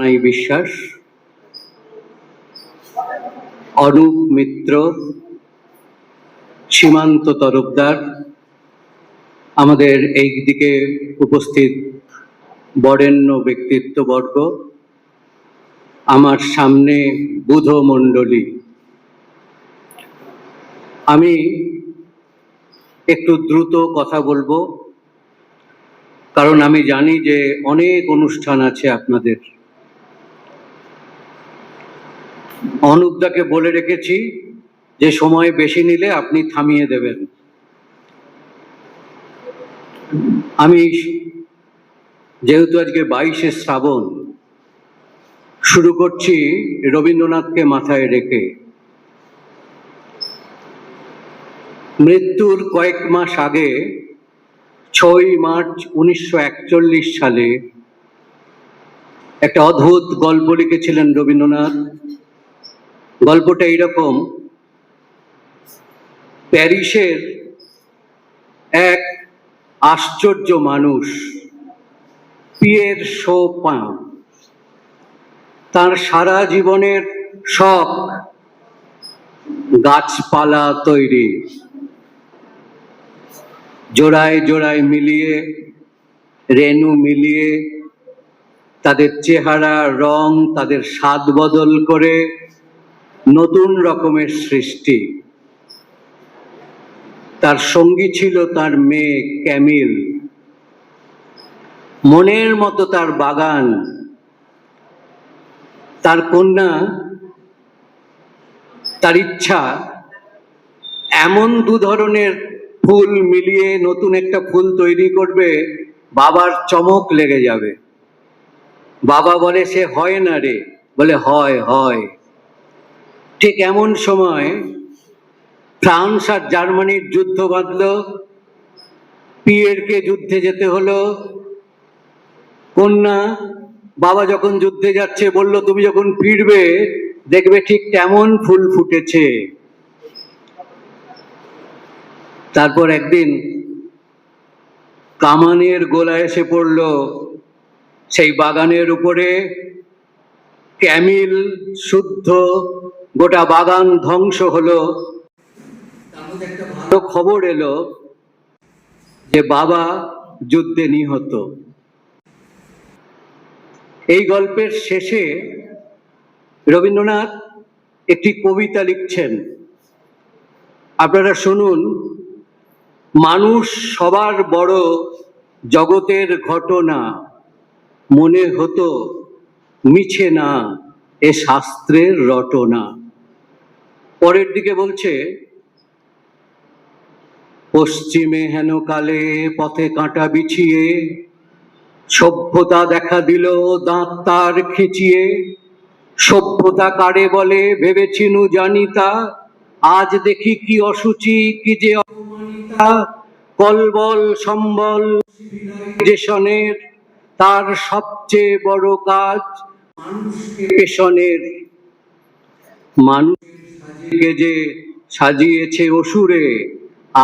এই বিশ্বাস, অনুপ মিত্র, সীমান্ত তরফদার, আমাদের এই দিকে উপস্থিত বরেণ্য ব্যক্তিত্ববর্গ, আমার সামনে বুধ মণ্ডলী। আমি একটু দ্রুত কথা বলবো, কারণ আমি জানি যে অনেক অনুষ্ঠান আছে আপনাদের। অনুপদাকে বলে রেখেছি যে সময় বেশি নিলে আপনি থামিয়ে দেবেন। আমি যেহেতু আজকে 22শে শ্রাবণ, শুরু করছি রবীন্দ্রনাথকে মাথায় রেখে। মৃত্যুর কয়েক মাস আগে 6ই মার্চ 1941 সালে একটা অদ্ভুত গল্প লিখেছিলেন রবীন্দ্রনাথ। গল্পটা এইরকম: প্যারিসের এক আশ্চর্য মানুষ, পিয়ের শোপাঁ, তার সারা জীবনের শখ গাছপালা তৈরি, জোড়ায় জোড়ায় মিলিয়ে, রেণু মিলিয়ে, তাদের চেহারা, রং, তাদের স্বাদ বদল করে নতুন রকমের সৃষ্টি। তার সঙ্গী ছিল তার মেয়ে ক্যামিল। মনের মতো তার বাগান। তার কন্যা, তার ইচ্ছা এমন দু ধরনের ফুল মিলিয়ে নতুন একটা ফুল তৈরি করবে, বাবার চমক লেগে যাবে। বাবা বলে, সে হয় না রে। বলে, হয় হয়। ঠিক এমন সময় ফ্রান্স আর জার্মানির যুদ্ধ বাঁধল। পিয়েরকে যুদ্ধে যেতে হলো। কন্যা, বাবা যখন যুদ্ধে যাচ্ছে, বলল, তুমি যখন ফিরবে দেখবে ঠিক তেমন ফুল ফুটেছে। তারপর একদিন কামানের গোলা এসে পড়ল সেই বাগানের উপরে। ক্যামিল শুদ্ধ, গোটা বাগান ধ্বংস হলো। তার মধ্যে একটা ভালো খবর এলো যে বাবা যুদ্ধে নিহত। এই গল্পের শেষে রবীন্দ্রনাথ একটি কবিতা লিখছেন, আপনারা শুনুন। মানুষ সবার বড় জগতের ঘটনা, মনে হতো মিছে না এ শাস্ত্রের রটনা। পরের দিকে বলছে, পশ্চিমে হেন কালে পথে কাঁটা বিছিয়ে, সভ্যতা দেখা দিল দাঁত তার খিচিয়ে। সভ্যতা কারে বলে ভেবেছিনু জানিতা, আজ দেখি কি অসুচি, কি যে অপমানিতা। কলবল সম্বল সিভিলাইজেশনের তার সবচেয়ে বড় কাজ মানুষকে পেশনের। মানুষকে যে সাজিয়েছে অসুরে,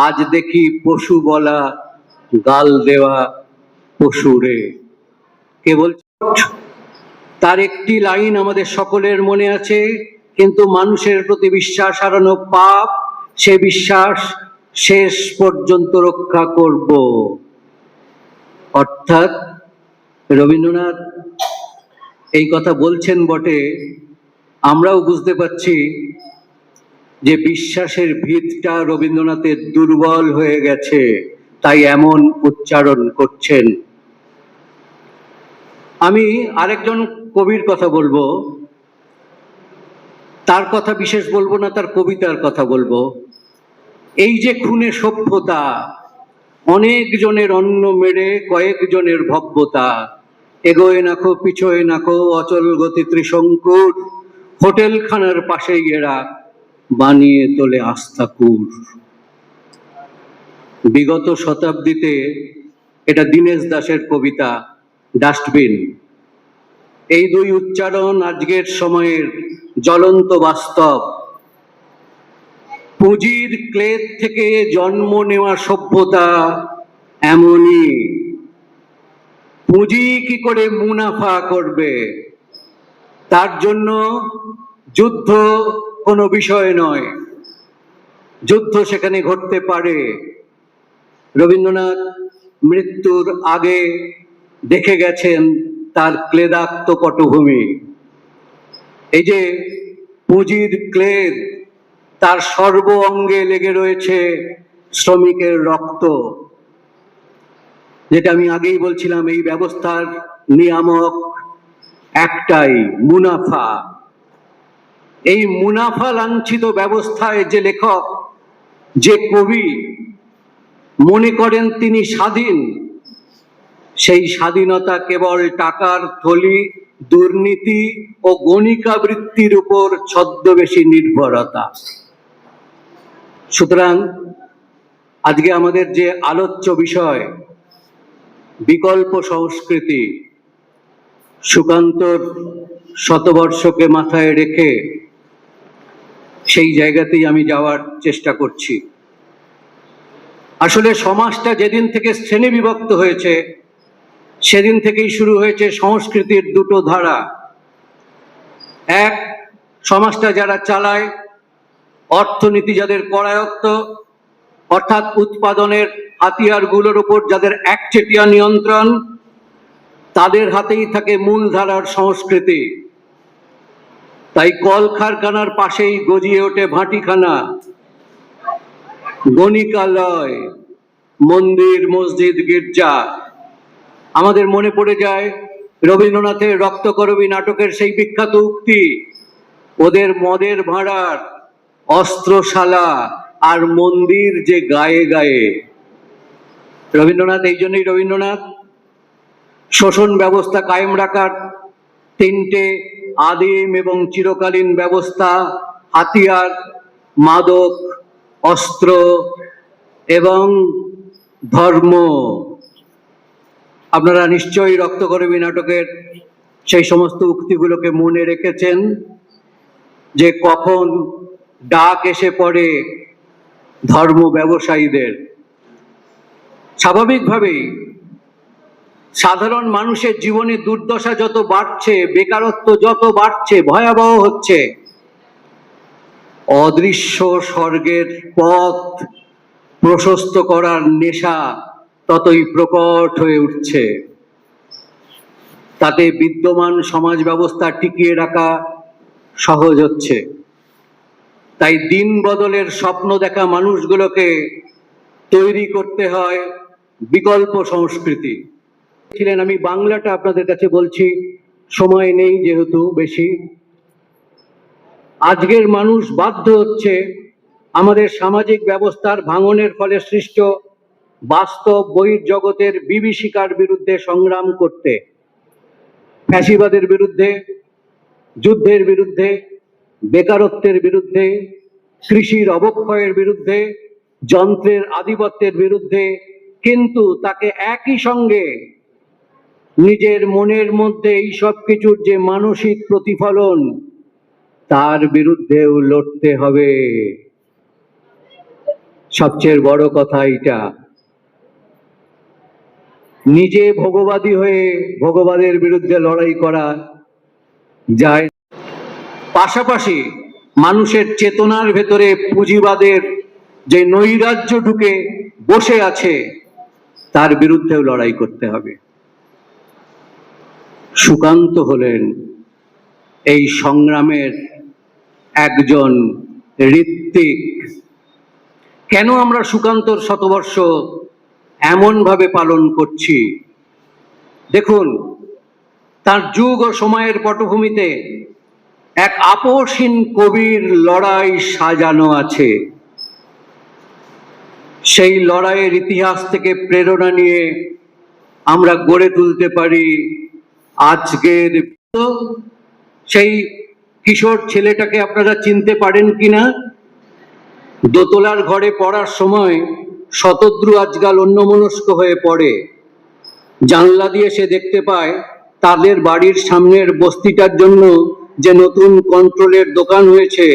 আজ দেখি পশু বলা গাল দেওয়া পশুরে। কে বলছে? তার একটি লাইন আমাদের সকলের মনে আছে, কিন্তু মানুষের প্রতি বিশ্বাস হারানো পাপ, সে বিশ্বাস শেষ পর্যন্ত রক্ষা করব। অর্থাৎ রবীন্দ্রনাথ এই কথা বলছেন বটে, আমরাও বুঝতে পারছি যে বিশ্বাসের ভিতটা রবীন্দ্রনাথের দুর্বল হয়ে গেছে, তাই এমন উচ্চারণ করছেন। আমি আরেকজন কবির কথা বলবো, তার কথা বিশেষ বলবো না, তার কবিতার কথা বলবো। এই যে খুনে সভ্যতা, অনেক জনের অন্ন মেরে কয়েকজনের ভব্যতা, এগোয় নাকো পিছোয় নাকো অচল গতি ত্রিশঙ্কুর, হোটেলখানার পাশেই এরা বানিয়ে তোলে আস্তাকুর। বিগত শতাব্দীতে, এটা দীনেশ দাসের কবিতা ডাস্টবিন। এই দুই উচ্চারণ আজকের সময়ের জ্বলন্ত বাস্তব। পুঁজির ক্লেদ থেকে জন্ম নেওয়া সভ্যতা এমনই। পুঁজি কি করে মুনাফা করবে, তার জন্য যুদ্ধ কোনো বিষয় নয়, যুদ্ধ সেখানে ঘটতে পারে। রবীন্দ্রনাথ মৃত্যুর আগে দেখে গেছেন তার ক্লেদাক্ত পটভূমি। এই যে পুঁজির ক্লেদ, তার সর্ব অঙ্গে লেগে রয়েছে শ্রমিকের রক্ত। যেটা আমি আগেই বলছিলাম, এই ব্যবস্থার নিয়ামক একটাই, মুনাফা। এই মুনাফা লাঞ্ছিত ব্যবস্থায় যে লেখক, যে কবি মনে করেন তিনি স্বাধীন, সেই স্বাধীনতা কেবল টাকার থলি, দুর্নীতি ও গণিকাবৃত্তির উপর ছদ্মবেশী নির্ভরতা। সুতরাং আজকে আমাদের যে আলোচ্য বিষয়, বিকল্প সংস্কৃতি, সুকান্তর শতবর্ষকে মাথায় রেখে সেই জায়গাতেই আমি যাওয়ার চেষ্টা করছি। আসলে সমাজটা যেদিন থেকে শ্রেণী বিভক্ত হয়েছে, সেদিন থেকেই শুরু হয়েছে সংস্কৃতির দুটো ধারা। এক, সমাজটা যারা চালায়, অর্থনীতি যাদের করায়ত্ত, অর্থাৎ উৎপাদনের হাতিয়ারগুলোর উপর যাদের একচেটিয়া নিয়ন্ত্রণ, তাদের হাতেই থাকে মূলধারার সংস্কৃতি। তাই কলকারখানার পাশেই গজিয়ে ওঠে ভাটিখানা, গণিকালয়, মন্দির, মসজিদ, গির্জা। আমাদের মনে পড়ে যায় রবীন্দ্রনাথের রক্তকরবী নাটকের সেই বিখ্যাত উক্তি, ওদের মদের ভাঁড়ার, অস্ত্রশালা আর মন্দির যে গায়ে গায়ে। রবীন্দ্রনাথ, এই জন্যই রবীন্দ্রনাথ শোষণ ব্যবস্থা কায়েম রাখার তিনটে আদিম এবং চিরকালীন ব্যবস্থা, হাতিয়ার, মাদক, অস্ত্র এবং ধর্ম। আপনারা নিশ্চয়ই রক্তকরবী নাটকের সেই সমস্ত উক্তিগুলোকে মনে রেখেছেন, যে কখন ডাক এসে পড়ে ধর্ম ব্যবসায়ীদের। স্বাভাবিকভাবেই সাধারণ মানুষের জীবনে দুর্দশা যত বাড়ছে, বেকারত্ব যত বাড়ছে, ভয়াবহ হচ্ছে, অদৃশ্য স্বর্গের পথ প্রশস্ত করার নেশা ততই প্রকট হয়ে উঠছে। তাতে বিদ্যমান সমাজ ব্যবস্থা টিকিয়ে রাখা সহজ হচ্ছে। তাই দিন বদলের স্বপ্ন দেখা মানুষগুলোকে তৈরি করতে হয় বিকল্প সংস্কৃতি। আমি বাংলাটা আপনাদের কাছে বলছি, সময় নেই যেহেতু বেশি। আজকের মানুষ বাধ্য হচ্ছে আমাদের সামাজিক ব্যবস্থার ভাঙনের ফলে সৃষ্ট বাস্তব বহির্জগতের বিভীষিকার বিরুদ্ধে সংগ্রাম করতে। ফ্যাসিবাদের বিরুদ্ধে, যুদ্ধের বিরুদ্ধে, বেকারত্বের বিরুদ্ধে, কৃষির অবক্ষয়ের বিরুদ্ধে, যন্ত্রের আধিপত্যের বিরুদ্ধে, কিন্তু তাকে একই সঙ্গে নিজের মনের মধ্যে এই সব কিছুর যে মানসিক প্রতিফলন, তার বিরুদ্ধেও লড়তে হবে। সবচেয়ে বড় কথা এটা, নিজে ভোগবাদী হয়ে ভোগবাদের বিরুদ্ধে লড়াই করা যায়, পাশাপাশি মানুষের চেতনার ভেতরে পুঁজিবাদের যে নৈরাজ্য ঢুকে বসে আছে, তার বিরুদ্ধেও লড়াই করতে হবে। সুকান্ত হলেন এই সংগ্রামের একজন ঋত্বিক। কেন আমরা সুকান্তর শতবর্ষ এমন ভাবে পালন করছি? দেখুন, তার যুগ ও সময়ের পটভূমিতে এক আপোষহীন কবির লড়াই সাজানো আছে। সেই লড়াইয়ের ইতিহাস থেকে প্রেরণা নিয়ে আমরা গড়ে তুলতে পারি আজকের সেই কিশোর ছেলেটাকে। আপনারা চিনতে পারেন কিনা? দোতলার ঘরে পড়ার সময় শতদ্রু আজকাল অন্যমনস্ক হয়ে পড়ে। জানলা দিয়ে সে দেখতে পায় তাদের বাড়ির সামনের বস্তিটার জন্য যে নতুন কন্ট্রোলের দোকান হয়েছে,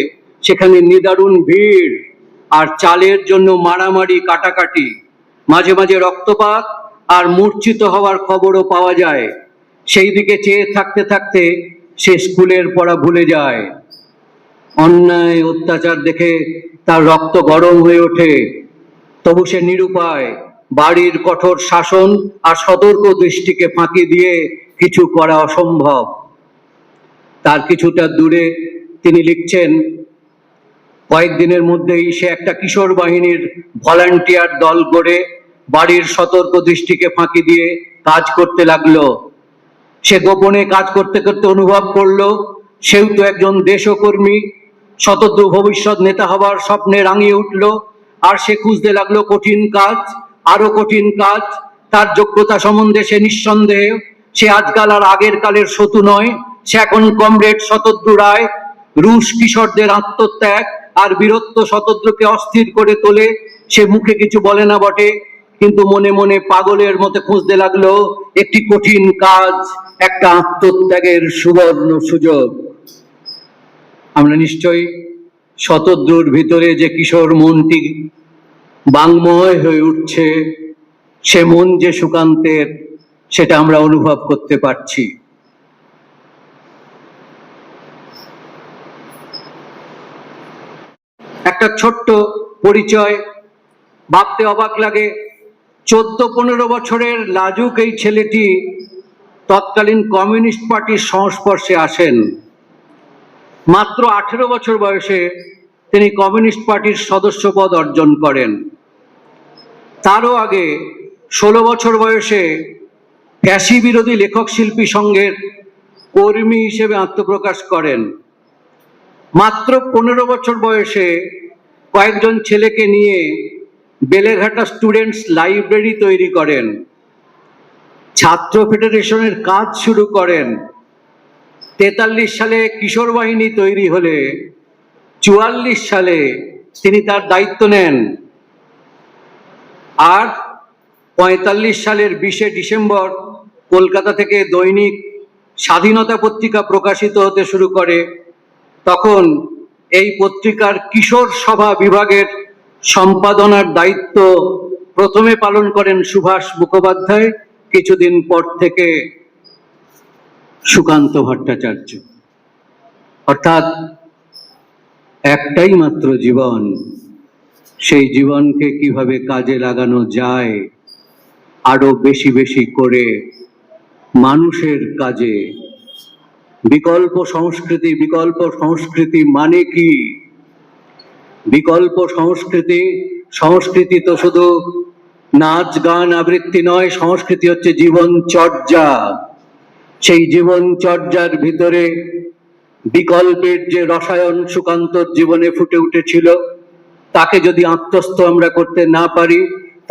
সেখানে নিদারুণ ভিড়, আর চালের জন্য মারামারি, কাটাকাটি, মাঝে মাঝে রক্তপাত আর মূর্ছিত হওয়ার খবরও পাওয়া যায়। সেই দিকে চেয়ে থাকতে থাকতে সে স্কুলের পড়া ভুলে যায়। অন্যায় অত্যাচার দেখে তার রক্ত গরম হয়ে ওঠে, তবু সে নিরুপায়। বাড়ির কঠোর শাসন আর সতর্ক দৃষ্টিকে ফাঁকি দিয়ে কিছু করা অসম্ভব। তার কিছুটা দূরে তিনি লিখছেন, কয়েকদিনের মধ্যেই সে একটা কিশোর বাহিনীর ভলান্টিয়ার দল গড়ে বাড়ির সতর্ক দৃষ্টিকে ফাঁকি দিয়ে কাজ করতে লাগলো। সে গোপনে কাজ করতে করতে অনুভব করলো সেও তো একজন দেশকর্মী, শতদ্রু ভবিষ্যৎ নেতা হবার স্বপ্নে রাঙিয়ে উঠল। আর সে খুঁজতে লাগলো কঠিন কাজ, আরো কঠিন কাজ। তার যোগ্যতা সম্বন্ধে সে নিঃসন্দেহে, সে আজকাল আর আগের কালের শত্রু নয়, সে এখন কমরেড শতদ্রু রায়। রুশ কিশোরদের আত্মত্যাগ আর বীরত্ব শতদ্রুকে অস্থির করে তোলে। সে মুখে কিছু বলে না বটে, কিন্তু মনে মনে পাগলের মতো খুঁজতে লাগলো একটি কঠিন কাজ, একটা আত্মত্যাগের সুবর্ণ সুযোগ। আমরা নিশ্চয়ই শতদ্রুর ভিতরে যে কিশোর মনটি বাংময় হয়ে উঠছে, সে মন যে সুকান্তের, সেটা আমরা অনুভব করতে পারছি। একটা ছোট্ট পরিচয়, ভাবতে অবাক লাগে। 14-15 বছরের লাজুক এই ছেলেটি তৎকালীন কমিউনিস্ট পার্টির সংস্পর্শে আসেন। মাত্র 18 বছর বয়সে তিনি কমিউনিস্ট পার্টির সদস্যপদ অর্জন করেন। তারও আগে 16 বছর বয়সে ফ্যাসি বিরোধী লেখক শিল্পী সংঘের কর্মী হিসেবে আত্মপ্রকাশ করেন। মাত্র 15 বছর বয়সে কয়েকজন ছেলেকে নিয়ে বেলেঘাটা স্টুডেন্টস লাইব্রেরি তৈরি করেন, ছাত্র ফেডারেশনের কাজ শুরু করেন। 43 সালে কিশোর বাহিনী তৈরি হলে 44 সালে তিনি তার দায়িত্ব নেন। আর 45 সালের 20 ডিসেম্বর কলকাতা থেকে দৈনিক স্বাধীনতা পত্রিকা প্রকাশিত হতে শুরু করে। তখন এই পত্রিকার কিশোর সভা বিভাগের সম্পাদনার দায়িত্ব প্রথমে পালন করেন সুভাষ মুখোপাধ্যায়, কিছুদিন পর থেকে সুকান্ত ভট্টাচার্য। অর্থাৎ একটাই মাত্র জীবন, সেই জীবনকে কিভাবে কাজে লাগানো যায় আরো বেশি বেশি করে মানুষের কাজে। বিকল্প সংস্কৃতি, বিকল্প সংস্কৃতি মানে কি? বিকল্প সংস্কৃতি, সংস্কৃতি তো শুধু নাচ গান আবৃত্তি নয়, সংস্কৃতি হচ্ছে জীবন চর্যা। সেই জীবন চর্যার ভিতরে বিকল্পের যে রসায়ন সুকান্তর জীবনে ফুটে উঠেছিল, তাকে যদি আত্মস্থ আমরা করতে না পারি,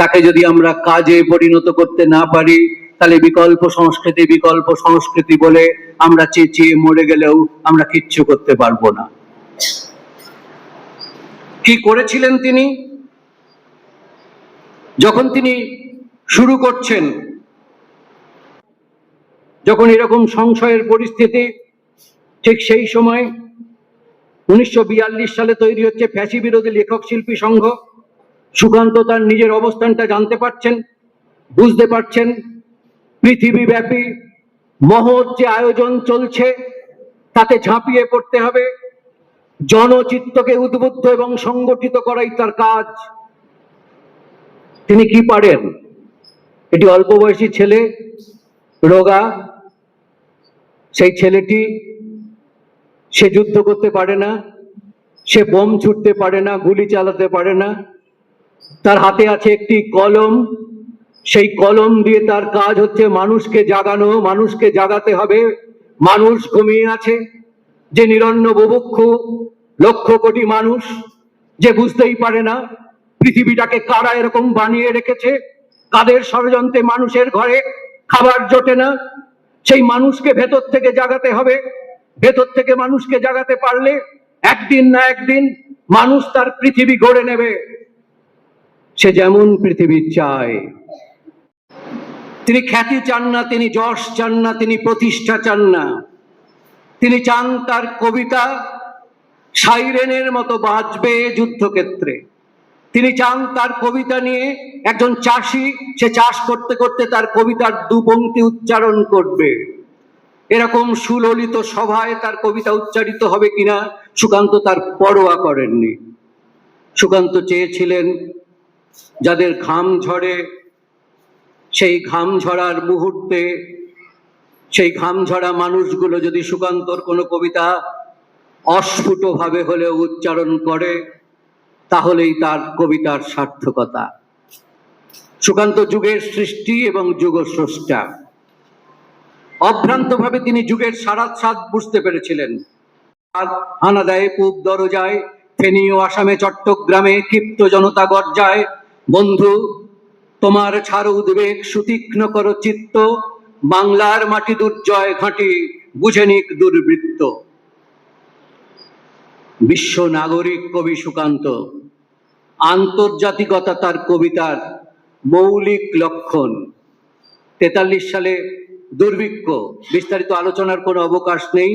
তাকে যদি আমরা কাজে পরিণত করতে না পারি, তাহলে বিকল্প সংস্কৃতি বিকল্প সংস্কৃতি বলে আমরা চেঁচিয়ে মরে গেলেও আমরা কিচ্ছু করতে পারবো না। কি করেছিলেন তিনি? যখন তিনি শুরু করছেন, যখন এরকম সংশয়ের পরিস্থিতি, ঠিক সেই সময় 1942 সালে তৈরি হচ্ছে ফ্যাসি বিরোধী লেখক শিল্পী সংঘ। সুকান্ত তার নিজের অবস্থানটা জানতে পারছেন, বুঝতে পারছেন। পৃথিবীব্যাপী মহৎ যে আয়োজন চলছে, তাতে ঝাঁপিয়ে পড়তে হবে। জনচিত্তকে উদ্বুদ্ধ এবং সংগঠিত করাই তার কাজ। তিনি কি পারেন? এটি অল্প বয়সী ছেলে, রোগা। সেই ছেলেটি, সে যুদ্ধ করতে পারে না, সে বোম ছুটতে পারে না, গুলি চালাতে পারে না। তার হাতে আছে একটি কলম। সেই কলম দিয়ে তার কাজ হচ্ছে মানুষকে জাগানো, মানুষকে জাগাতে হবে। মানুষ ঘুমিয়ে আছে, যে নিরন্ন বুভুক্ষু লক্ষ কোটি মানুষ, যে বুঝতেই পারে না পৃথিবীটাকে কারা এরকম বানিয়ে রেখেছে, কাদের ষড়যন্ত্রে মানুষের ঘরে খাবার জোটে না। সেই মানুষকে ভেতর থেকে জাগাতে হবে। ভেতর থেকে মানুষকে জাগাতে পারলে একদিন না একদিন মানুষ তার পৃথিবী গড়ে নেবে, সে যেমন পৃথিবী চায়। তিনি খ্যাতি চান না, তিনি যশ চান না, তিনি প্রতিষ্ঠা চান না। তিনি চান তার কবিতা সাইরেনের মতো বাজবে যুদ্ধক্ষেত্রে। তিনি চান তার কবিতা নিয়ে একজন চাষি, সে চাষ করতে করতে তার কবিতার দু পংক্তি উচ্চারণ করবে। এরকম সুললিত সভায় তার কবিতা উচ্চারিত হবে কিনা সুকান্ত তার পরোয়া করেননি। সুকান্ত চেয়েছিলেন যাদের ঘাম ঝরে, সেই ঘাম ঝরার মুহূর্তে সেই ঘাম ঝরা মানুষগুলো যদি সুকান্তর কোনো কবিতা অস্ফুটভাবে হলেও উচ্চারণ করে, তাহলেই তার কবিতার সার্থকতা। সুকান্ত যুগের সৃষ্টি এবং যুগস্রষ্টা। অভ্রান্তভাবে তিনি যুগের স্বাদ বুঝতে পেরেছিলেন। হানা দেয় পূব দরজায়, ফেনী ও আসামে চট্টগ্রামে ক্ষিপ্ত জনতা গর্জায়। বন্ধু, তোমার ছাড় উদ্বেগ সুতীক্ষ্ণ করো চিত্ত, বাংলার মাটি দুর্জয় ঘাঁটি বুঝে নিক দুর্বৃত্ত। বিশ্ব নাগরিক কবি সুকান্ত। আন্তর্জাতিকতা তার কবিতার মৌলিক লক্ষণ। 43 সালে দুর্ভিক্ষ, বিস্তারিত আলোচনার কোনো অবকাশ নেই,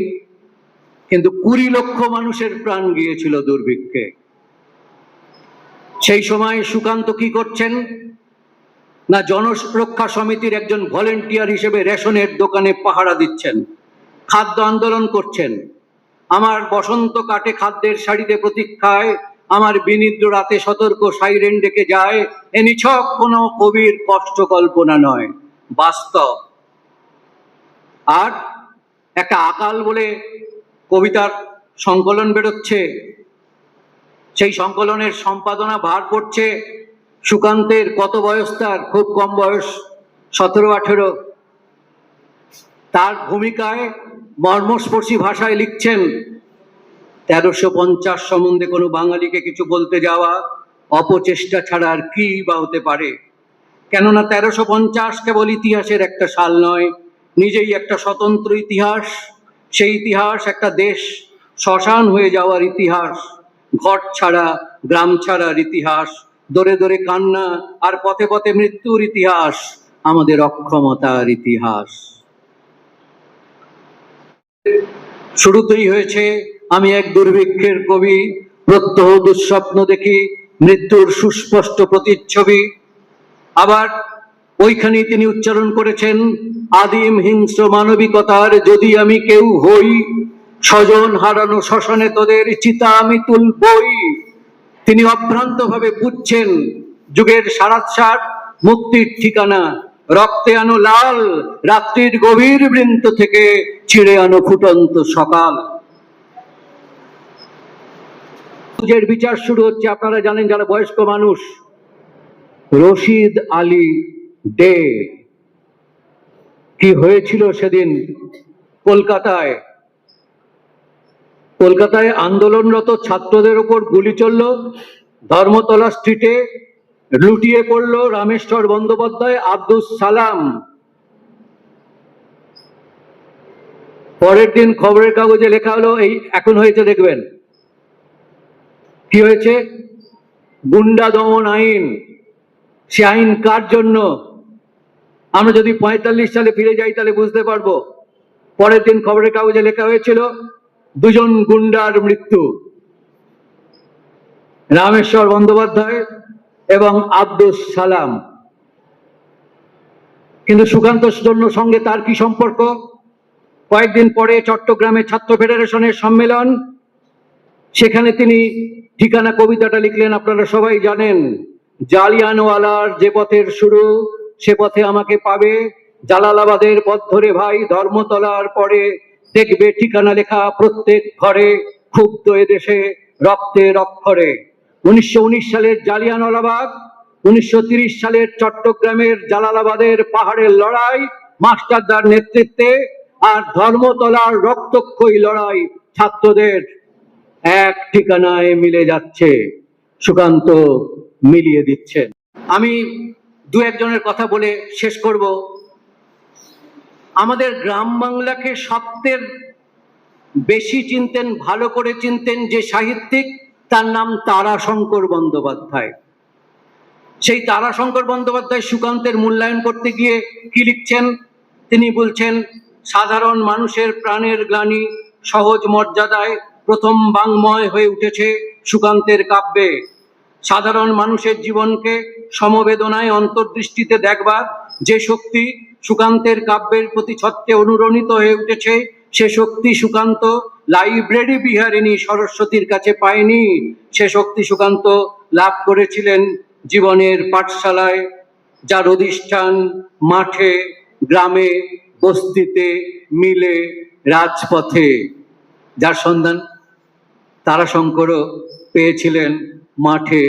কিন্তু 20 লক্ষ মানুষের প্রাণ গিয়েছিল দুর্ভিক্ষে। সেই সময় সুকান্ত কি করছেন না, জনরক্ষা সমিতির একজন ভলেন্টিয়ার হিসেবে রেশনের দোকানে পাহারা দিচ্ছেন, খাদ্য আন্দোলন করছেন। আমার বসন্ত কাটে খাদ্যের শাড়িতে প্রতীক্ষায়, আমার বিনিদ্র রাতে সতর্ক সাইরেন ডেকে যায়। এ নিছক কোনো কবির কষ্ট কল্পনা নয়, বাস্তব। আর একটা আকাল বলে কবিতার সংকলন বেরোচ্ছে, সেই সংকলনের সম্পাদনা ভার করছে সুকান্তের। কত বয়স তার? খুব কম বয়স, 17-18। তার ভূমিকায় মর্মস্পর্শী ভাষায় লিখছেন, 1350 সম্বন্ধে কোনো বাঙালিকে কিছু বলতে যাওয়া অপচেষ্টা ছাড়া আর কি বা হতে পারে। কেননা 1350 কেবল ইতিহাসের একটা সাল নয়, নিজেই একটা স্বতন্ত্র ইতিহাস। সেই ইতিহাস একটা দেশ শ্মশান হয়ে যাওয়ার ইতিহাস, ঘর ছাড়া গ্রাম ছাড়ার ইতিহাস, দরে দরে কান্না আর পথে পথে মৃত্যুর ইতিহাস, আমাদের অক্ষমতার ইতিহাস। শুরুতেই হয়েছে, আমি এক দুর্ভিক্ষের কবি, প্রত্যহ দুঃস্বপ্ন দেখি, মৃত্যুর সুস্পষ্ট প্রতিচ্ছবি। আবার ওইখানেই তিনি উচ্চারণ করেছেন, আদিম হিংস্র মানবিকতার যদি আমি কেউ হই, স্বজন হারানো শ্মশানে তোদের চিতা আমি তুলবই। তিনি অভ্রান্তভাবে বুঝছেন যুগের সারাৎসার, মুক্তির ঠিকানা। রক্তে আনো লাল, রাত্রির গভীর বৃন্ত থেকে ছিঁড়ে আনো ফুটন্ত সকাল। বিচার শুরু হচ্ছে, আপনারা জানেন যারা বয়স্ক মানুষ, রশিদ আলী ডে। কি হয়েছিল সেদিন কলকাতায়? কলকাতায় আন্দোলনরত ছাত্রদের উপর গুলি চলল, ধর্মতলা স্ট্রিটে লুটিয়ে পড়ল রামেশ্বর বন্দ্যোপাধ্যায়, আব্দুস সালাম। পরের দিন খবরের কাগজে লেখা হলো, এই এখন হয়েছে দেখবেন। কি হয়েছে? গুন্ডা দমন আইন। সে আইন কার জন্য? আমরা যদি 45 সালে ফিরে যাই তাহলে বুঝতে পারবো। পরের দিন খবরের কাগজে লেখা হয়েছিল, 2 জন গুন্ডার মৃত্যু, রামেশ্বর বন্দ্যোপাধ্যায় এবং আব্দুস সালাম। কিন্তু সুকান্তর সঙ্গে তার কি সম্পর্ক? কয়েকদিন পরে চট্টগ্রামে ছাত্র ফেডারেশনের সম্মেলন, সেখানে তিনি ঠিকানা কবিতাটা লিখলেন, আপনারা সবাই জানেন। জালিয়ানওয়ালার যে পথের শুরু, সে পথে আমাকে পাবে, জালালাবাদের পথ ধরে ভাই ধর্মতলার পরে দেখবে ঠিকানা লেখা প্রত্যেক ঘরে, ক্ষুব্ধ এদেশে রক্তের অক্ষরে। 1919 সালের জালিয়ানওয়ালাবাগ, 1930 সালের চট্টগ্রামের জালালাবাদের পাহাড়ের লড়াই মাস্টারদার নেতৃত্বে, আর ধর্মতলার রক্তক্ষয়ী লড়াই ছাত্রদের, এক ঠিকানায় মিলে যাচ্ছে। সুকান্ত মিলিয়ে দিচ্ছেন। আমি 2-1 জনের কথা বলে শেষ করব। আমাদের গ্রাম বাংলাকে সবচেয়ে বেশি চিনতেন, ভালো করে চিনতেন যে সাহিত্যিক, তার নাম তারাশঙ্কর বন্দ্যোপাধ্যায়। সেই তারাশঙ্কর বন্দ্যোপাধ্যায় সুকান্তের মূল্যায়ন করতে গিয়ে কি লিখছেন? তিনি বলছেন, সাধারণ মানুষের প্রাণের গ্লানি সহজ মর্যাদায় প্রথম বাংময় হয়ে উঠেছে সুকান্তের কাব্যে। সাধারণ মানুষের জীবনকে সমবেদনায় অন্তর্দৃষ্টিতে দেখবার যে শক্তি সুকান্তের কাব্যের প্রতি ছত্রে অনুরণিত হয়ে উঠেছে। সে শক্তি সুকান্ত লাইব্রেরি বিহারিণী সরস্বতীর কাছে পায়নি, সে শক্তি সুকান্ত লাভ করেছিলেন জীবনের পাঠশালায়, যার অধিষ্ঠান মাঠে, গ্রামে, বস্তিতে, মিলে, রাজপথে, যার সন্ধান তারাশঙ্করও পেয়েছিলেন মাঠে,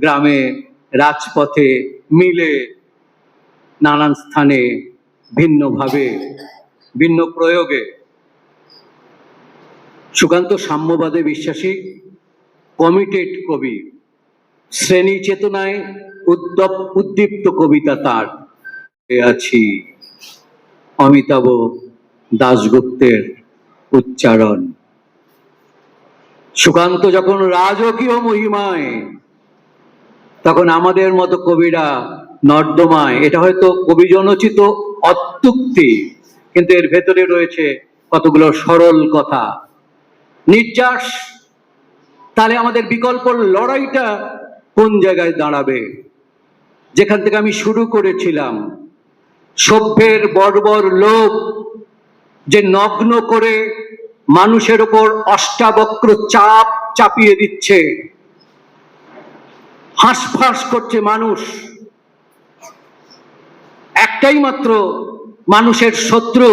গ্রামে, রাজপথে, মিলে, নানান স্থানে, ভিন্নভাবে, ভিন্ন প্রয়োগে। সুকান্ত সাম্যবাদে বিশ্বাসী, কমিটেড কবি, শ্রেণী চেতনায় উদ্দীপ্ত কবিতা তার। আছি অমিতাভ দাশগুপ্তের উচ্চারণ। সুকান্ত যখন রাজকীয় মহিমায়, তখন আমাদের মতো কবিরা নর্দমায়। এটা হয়তো কবিজনোচিত অত্যুক্তি, কিন্তু এর ভেতরে রয়েছে কতগুলো সরল কথা। নির্যাস, তাহলে আমাদের বিকল্প লড়াইটা কোন জায়গায় দাঁড়াবে? যেখান থেকে আমি শুরু করেছিলাম, সভ্যের বর্বর লোভ যে নগ্ন করে মানুষের ওপর অষ্টাবক্র চাপ চাপিয়ে দিচ্ছে, হাঁসফাঁস করছে মানুষ। একটাই মাত্র মানুষের শত্রু,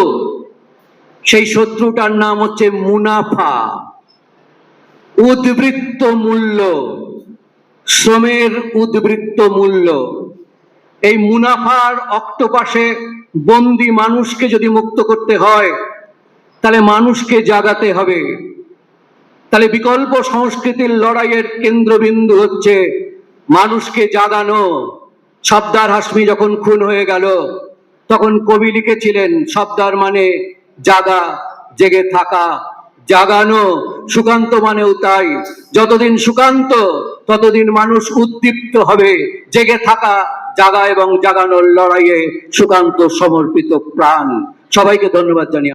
সেই শত্রুটার নাম হচ্ছে মুনাফা, উদ্বৃত্ত মূল্য, শ্রমের উদ্বৃত্ত মূল্য। এই মুনাফার অক্টোপাসে বন্দি মানুষকে যদি মুক্ত করতে হয়, তাহলে মানুষকে জাগাতে হবে। তাহলে বিকল্প সংস্কৃতির লড়াইয়ের কেন্দ্রবিন্দু হচ্ছে মানুষকে জাগানো। সর্দার হাশমি যখন খুন হয়ে গেল, তখন কবি লিখেছিলেন সর্দার মানে জাগা, জেগে থাকা, জাগানো। সুকান্ত মানেও তাই। যতদিন সুকান্ত, ততদিন মানুষ উদ্দীপ্ত হবে। জেগে থাকা, জাগা এবং জাগানোর লড়াইয়ে সুকান্ত সমর্পিত প্রাণ। সবাইকে ধন্যবাদ জানিয়ে